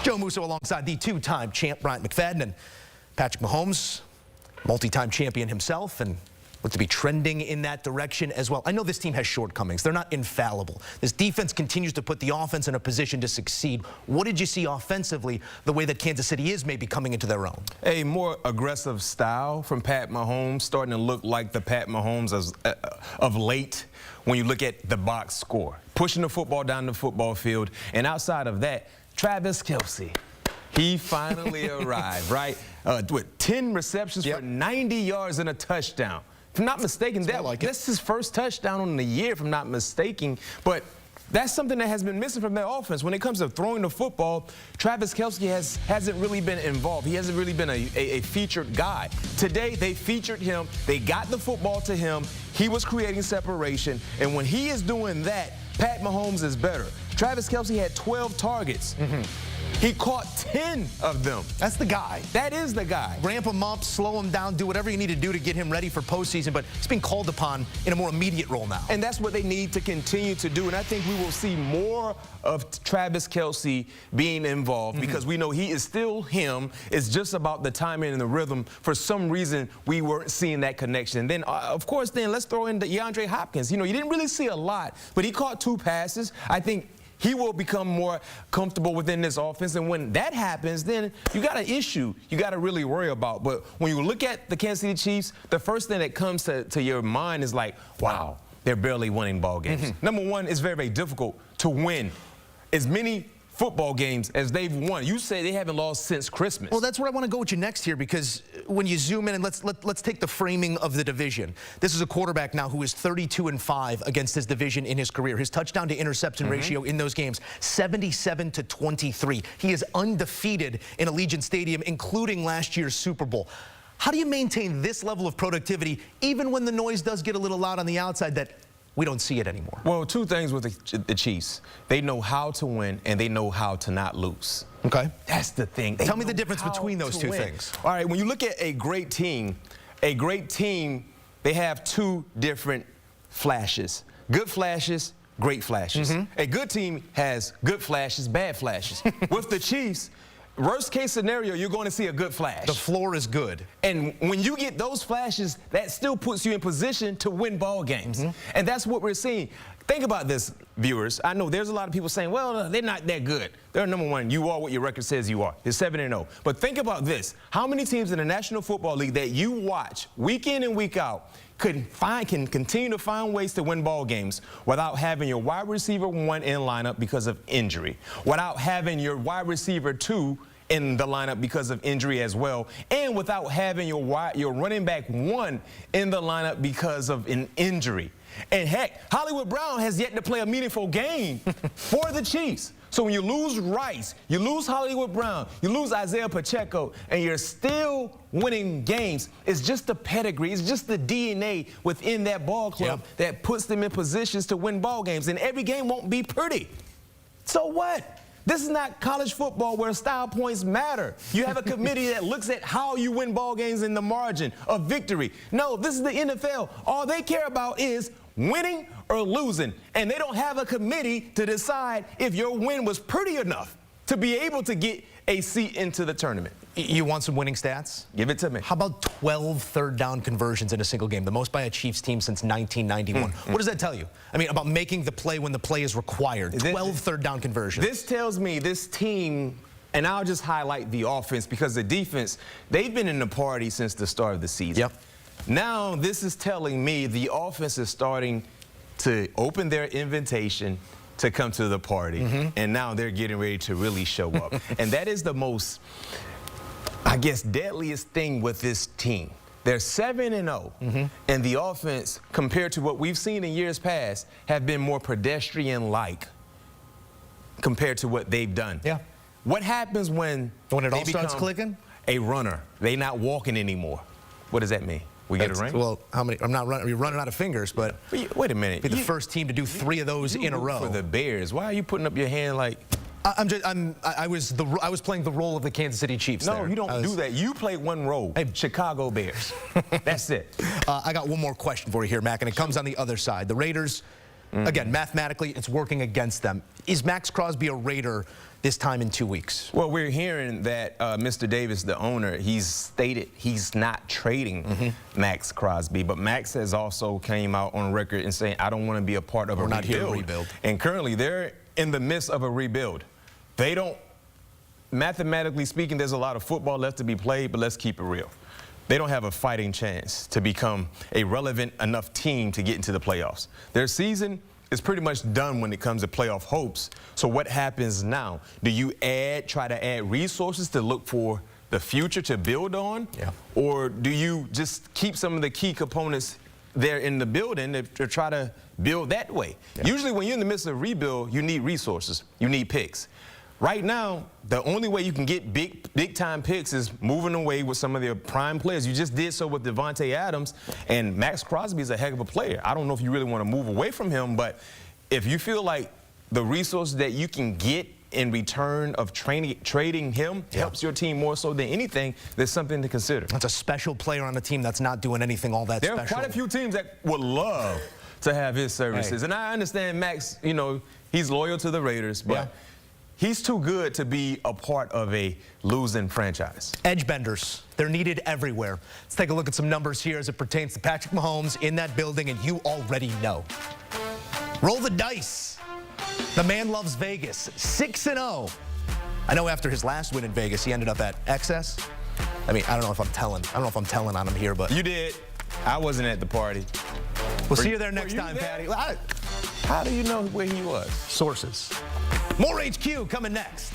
Joe Musso alongside the two-time champ Bryant McFadden, and Patrick Mahomes, multi-time champion himself, and look to be trending in that direction as well. I know this team has shortcomings. They're not infallible. This defense continues to put the offense in a position to succeed. What did you see offensively, the way that Kansas City is maybe coming into their own? A more aggressive style from Pat Mahomes, starting to look like the Pat Mahomes of late when you look at the box score. Pushing the football down the football field. And outside of that, Travis Kelce. He finally arrived, right? With 10 receptions for 90 yards and a touchdown. If I'm not mistaken, that's his first touchdown on the year, if I'm not mistaken. But that's something that has been missing from their offense. When it comes to throwing the football, Travis Kelce hasn't really been involved. He hasn't really been a featured guy. Today, they featured him. They got the football to him. He was creating separation. And when he is doing that, Pat Mahomes is better. Travis Kelce had 12 targets. He caught 10 of them. That's the guy. That is the guy. Ramp him up, slow him down, do whatever you need to do to get him ready for postseason, but he's being called upon in a more immediate role now. And that's what they need to continue to do. And I think we will see more of Travis Kelce being involved because we know he is still him. It's just about the timing and the rhythm. For some reason, we weren't seeing that connection. And then, of course, let's throw in DeAndre Hopkins. You know, you didn't really see a lot, but he caught 2 passes. I think he will become more comfortable within this offense. And when that happens, then you got an issue you got to really worry about. But when you look at the Kansas City Chiefs, the first thing that comes to your mind is like, wow, they're barely winning ball games. Number one, it's very, very difficult to win as many football games as they've won. You say they haven't lost since Christmas. Well, that's where I want to go with you next here, because when you zoom in and let's take the framing of the division. This is a quarterback now who is 32-5 against his division in his career. His touchdown to interception ratio in those games, 77-23. He is undefeated in Allegiant Stadium, including last year's Super Bowl. How do you maintain this level of productivity even when the noise does get a little loud on the outside that we don't see it anymore? Well, 2 things with the Chiefs. They know how to win, and they know how to not lose. Okay. That's the thing. Tell me the difference between those 2 things. All right, when you look at a great team, they have 2 different flashes. Good flashes, great flashes. A good team has good flashes, bad flashes. With the Chiefs, worst case scenario, you're going to see a good flash. The floor is good. And when you get those flashes, that still puts you in position to win ball games. And that's what we're seeing. Think about this, viewers. I know there's a lot of people saying, well, they're not that good. They're number 1. You are what your record says you are. It's 7-0. But think about this. How many teams in the National Football League that you watch week in and week out can continue to find ways to win ball games without having your wide receiver 1 in lineup because of injury, without having your wide receiver 2 in the lineup because of injury as well, and without having your running back 1 in the lineup because of an injury? And heck, Hollywood Brown has yet to play a meaningful game for the Chiefs. So when you lose Rice, you lose Hollywood Brown, you lose Isaiah Pacheco, and you're still winning games, it's just the pedigree, it's just the DNA within that ball club that puts them in positions to win ball games. And every game won't be pretty. So what? This is not college football where style points matter. You have a committee that looks at how you win ball games in the margin of victory. No, this is the NFL. All they care about is winning or losing. And they don't have a committee to decide if your win was pretty enough to be able to get a seat into the tournament. You want some winning stats? Give it to me. How about 12 third-down conversions in a single game, the most by a Chiefs team since 1991? What does that tell you? I mean, about making the play when the play is required. 12 third-down conversions. This tells me this team, and I'll just highlight the offense because the defense, they've been in the party since the start of the season. Now, this is telling me the offense is starting to open their invitation to come to the party, and now they're getting ready to really show up. And that is the most, I guess, deadliest thing with this team. They're 7-0, and the offense, compared to what we've seen in years past, have been more pedestrian-like compared to what they've done. What happens when it all starts clicking? A runner. They're not walking anymore. What does that mean? We get a ring? Well, how many? I'm not running. You're running out of fingers, but wait a minute. Be the first team to do 3 of those in a row. For the Bears, why are you putting up your hand like? I was playing the role of the Kansas City Chiefs. No, you don't do that. You play one role. Hey, Chicago Bears. That's it. I got one more question for you here, Mac, and it comes on the other side. The Raiders, again, mathematically, it's working against them. Is Max Crosby a Raider this time in 2 weeks? Well, we're hearing that Mr. Davis, the owner, he's stated he's not trading Max Crosby, but Max has also came out on record and saying, I don't want to be a part of a rebuild. We're not here to rebuild. And currently, they're in the midst of a rebuild. They don't, mathematically speaking, there's a lot of football left to be played, but let's keep it real. They don't have a fighting chance to become a relevant enough team to get into the playoffs. Their season is pretty much done when it comes to playoff hopes. So what happens now? Do you try to add resources to look for the future to build on? Yeah. Or do you just keep some of the key components there in the building to try to build that way? Yeah. Usually when you're in the midst of a rebuild, you need resources. You need picks. Right now, the only way you can get big-time picks is moving away with some of their prime players. You just did so with Devontae Adams, and Max Crosby is a heck of a player. I don't know if you really want to move away from him, but if you feel like the resources that you can get in return of trading him helps your team more so than anything, there's something to consider. That's a special player on the team that's not doing anything all that special. There are quite a few teams that would love to have his services, and I understand Max, you know, he's loyal to the Raiders, but he's too good to be a part of a losing franchise. Edge benders, they're needed everywhere. Let's take a look at some numbers here as it pertains to Patrick Mahomes in that building, and you already know. Roll the dice. The man loves Vegas, 6-0. I know after his last win in Vegas, he ended up at excess. I mean, I don't know if I'm telling on him here, but. You did. I wasn't at the party. We'll see you there next time, Patty. How do you know where he was? Sources. More HQ coming next.